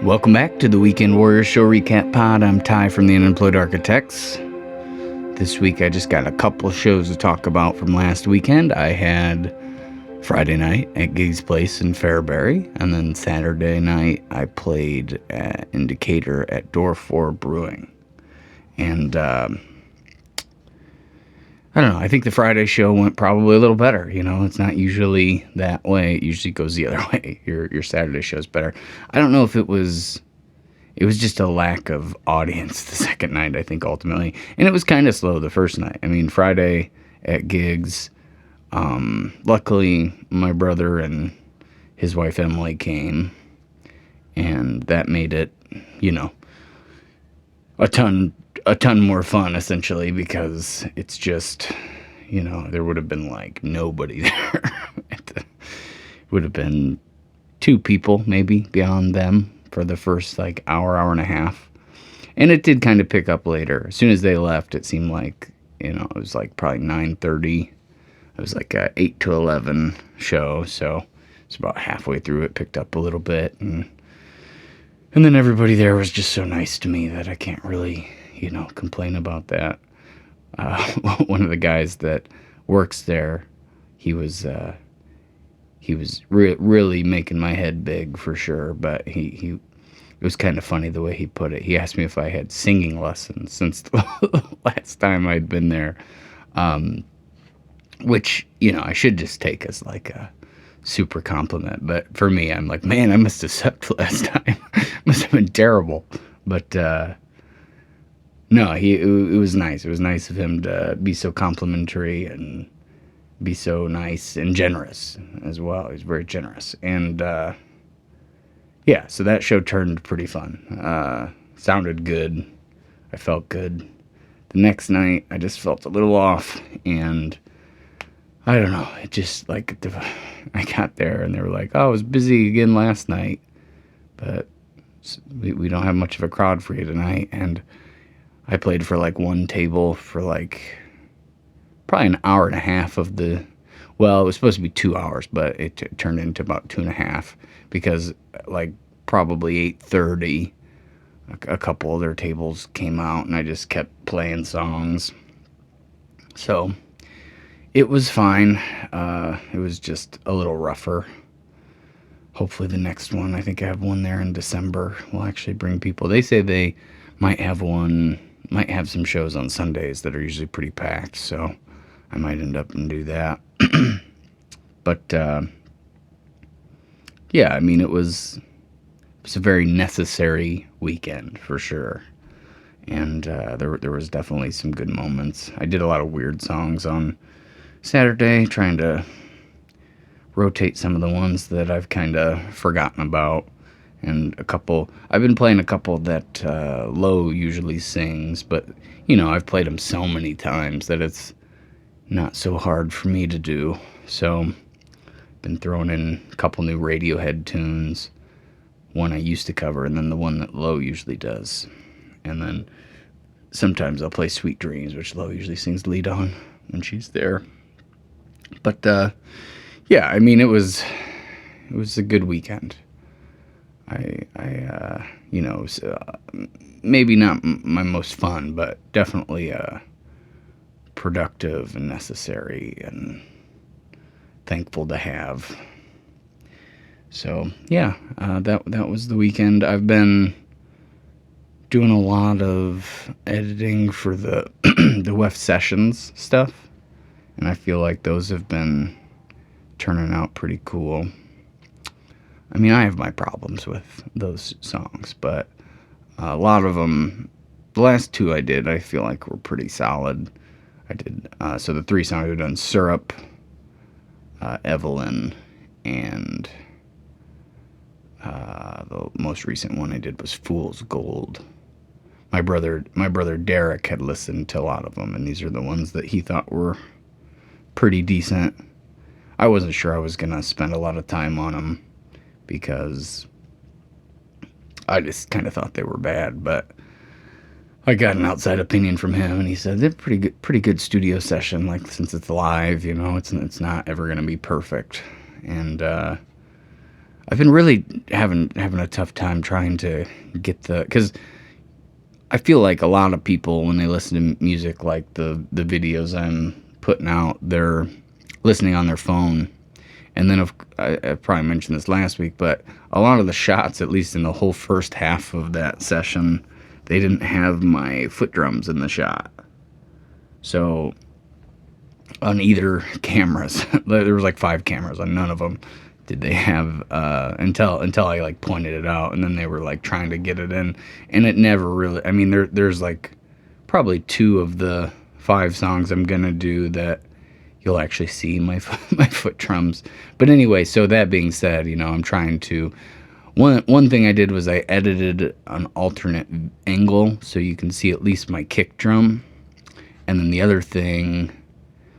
Welcome back to the Weekend Warriors Show Recap Pod. I'm Ty from the Unemployed Architects. This week I just got a couple of shows to talk about from last weekend. I had Friday night at Gig's Place in Fairbury, and then Saturday night I played in Decatur at Door 4 Brewing. And I don't know, I think the Friday show went probably a little better. You know, it's not usually that way. It usually goes the other way. Your Saturday show's better. I don't know if it was just a lack of audience the second night, I think, ultimately. And it was kind of slow the first night. I mean, Friday at Gigs, luckily my brother and his wife Emily came, and that made it, you know, a ton more fun, essentially, because it's just, you know, there would have been like nobody there. It would have been two people maybe beyond them for the first like hour and a half. And it did kind of pick up later. As soon as they left, it seemed like, you know, it was like probably 9:30. It was like a 8 to 11 show, so it's about halfway through it picked up a little bit, and then everybody there was just so nice to me that I can't really, you know, complain about that. One of the guys that works there, he was really making my head big for sure, but it was kind of funny the way he put it. He asked me if I had singing lessons since the last time I'd been there, which, you know, I should just take as like a super compliment, but for me, I'm like, man, I must have sucked last time. Must have been terrible. But no, it was nice. It was nice of him to be so complimentary and be so nice and generous as well. He was very generous. And yeah, so that show turned pretty fun. Sounded good. I felt good. The next night, I just felt a little off, and I don't know, it just, like, I got there, and they were like, oh, I was busy again last night, but we don't have much of a crowd for you tonight, and I played for, like, one table for, like, probably an hour and a half of it was supposed to be 2 hours, but it turned into about 2.5, because, like, probably 8:30, a couple other tables came out, and I just kept playing songs, so it was fine. It was just a little rougher. Hopefully the next one, I think I have one there in December, will actually bring people. They say they might have some shows on Sundays that are usually pretty packed, so I might end up and do that. But, yeah, I mean, it was a very necessary weekend, for sure. And there was definitely some good moments. I did a lot of weird songs on Saturday, trying to rotate some of the ones that I've kind of forgotten about, and I've been playing a couple that Lo usually sings, but, you know, I've played them so many times that it's not so hard for me to do, so been throwing in a couple new Radiohead tunes, one I used to cover, and then the one that Lo usually does, and then sometimes I'll play Sweet Dreams, which Lo usually sings lead on when she's there. But, yeah, I mean, it was a good weekend. You know, it was, maybe not my most fun, but definitely, productive and necessary and thankful to have. So, yeah, that was the weekend. I've been doing a lot of editing for the the WEFT Sessions stuff, and I feel like those have been turning out pretty cool. I mean, I have my problems with those songs, but a lot of them, the last two I did, I feel like were pretty solid. I did, so the 3 songs I've done, Syrup, Evelyn, and the most recent one I did was Fool's Gold. My brother Derek had listened to a lot of them, and these are the ones that he thought were pretty decent. I wasn't sure I was going to spend a lot of time on them because I just kind of thought they were bad, but I got an outside opinion from him, and he said they're pretty good studio session, like, since it's live, you know, it's not ever going to be perfect. And I've been really having a tough time trying to get because I feel like a lot of people, when they listen to music, like the videos I'm putting out, they're listening on their phone. And then I probably mentioned this last week, but a lot of the shots, at least in the whole first half of that session, they didn't have my foot drums in the shot. So on either cameras, there was like 5 cameras. On none of them did they have until I like pointed it out, and then they were like trying to get it in, and it never really. I mean, there's like probably 2 of the 5 songs I'm gonna do that you'll actually see my foot drums. But anyway, so that being said, I'm trying to. One thing I did was I edited an alternate angle so you can see at least my kick drum, and then the other thing,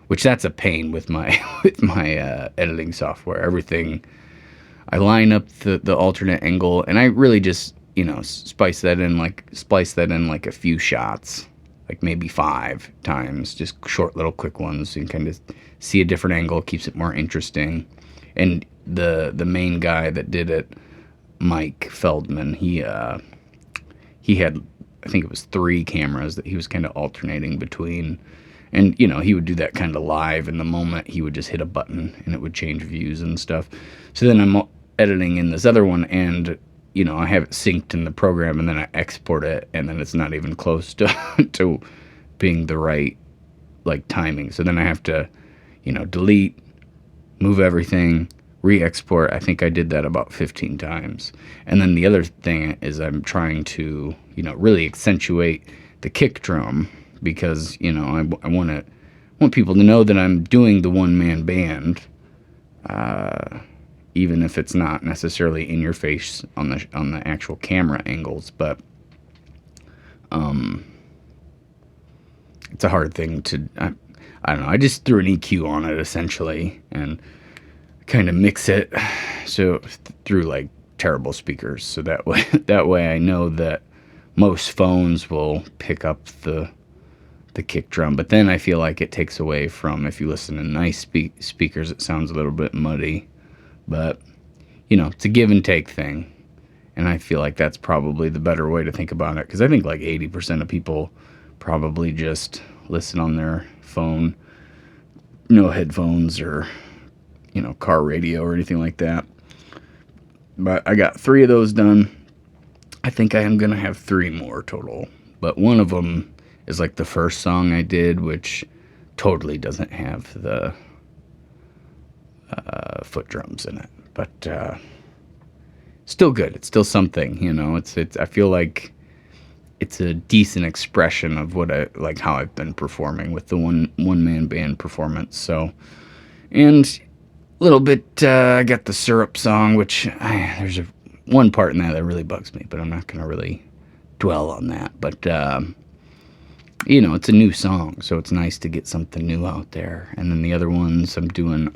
which that's a pain with my editing software. Everything I line up the alternate angle, and I really just splice that in like a few shots, like maybe 5 times, just short little quick ones, so you can kind of see a different angle. Keeps it more interesting. And the main guy that did it, Mike Feldman, he had, I think it was 3 cameras that he was kind of alternating between. And, he would do that kind of live in the moment. He would just hit a button and it would change views and stuff. So then I'm editing in this other one, and, I have it synced in the program, and then I export it, and then it's not even close to, to being the right, like, timing. So then I have to, delete, move everything, re-export. I think I did that about 15 times. And then the other thing is I'm trying to, really accentuate the kick drum, because I want people to know that I'm doing the one-man band, even if it's not necessarily in your face on the actual camera angles. But it's a hard thing to. I don't know. I just threw an EQ on it essentially and kind of mix it so through like terrible speakers, so that way I know that most phones will pick up the kick drum. But then I feel like it takes away from, if you listen to nice speakers, it sounds a little bit muddy. But it's a give and take thing, and I feel like that's probably the better way to think about it, because I think like 80% of people probably just listen on their phone, no headphones or car radio or anything like that. But I got 3 of those done. I think I am gonna have 3 more total, but one of them is like the first song I did, which totally doesn't have the foot drums in it. But still good. It's still something, It's. I feel like it's a decent expression of what how I've been performing with the one man band performance. So, and a little bit. I got the syrup song, which there's one part in that really bugs me, but I'm not gonna really dwell on that. But it's a new song, so it's nice to get something new out there. And then the other ones I'm doing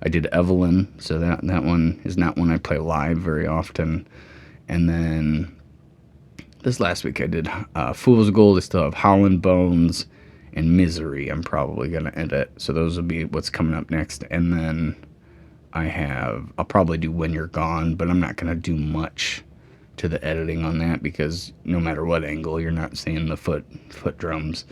I did Evelyn, so that one is not one I play live very often. And then this last week I did Fool's Gold. I still have Holland Bones and Misery I'm probably going to edit. So those will be what's coming up next. And then I'll probably do When You're Gone, but I'm not going to do much to the editing on that, because no matter what angle, you're not seeing the foot drums.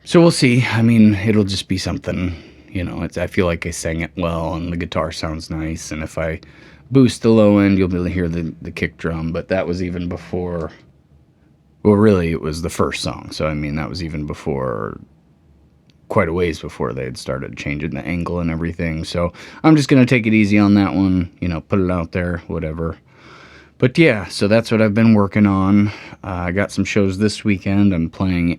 So we'll see. I mean, it'll just be something, I feel like I sang it well, and the guitar sounds nice, and if I boost the low end, you'll be able to hear the kick drum. But that was even before, well, really, it was the first song. So, I mean, that was even before, quite a ways before they had started changing the angle and everything. So I'm just going to take it easy on that one, put it out there, whatever. But yeah, so that's what I've been working on. I got some shows this weekend. I'm playing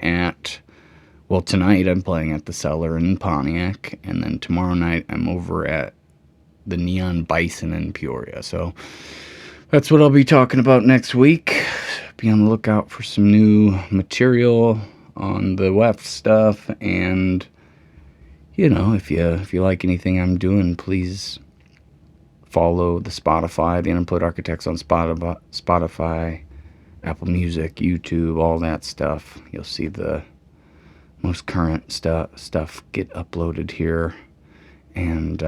tonight I'm playing at the Cellar in Pontiac, and then tomorrow night I'm over at the Neon Bison in Peoria. So that's what I'll be talking about next week. Be on the lookout for some new material on the WEFT stuff, and if you like anything I'm doing, please follow the Spotify, the Unemployed Architects on Spotify, Apple Music, YouTube, all that stuff. You'll see the most current stuff get uploaded here. And,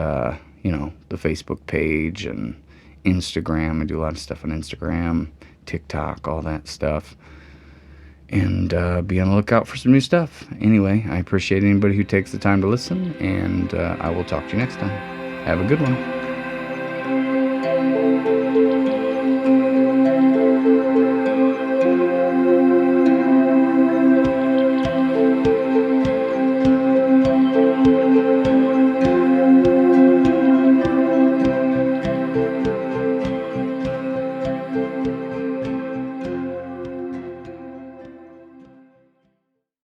the Facebook page and Instagram. I do a lot of stuff on Instagram, TikTok, all that stuff. And be on the lookout for some new stuff. Anyway, I appreciate anybody who takes the time to listen, and I will talk to you next time. Have a good one.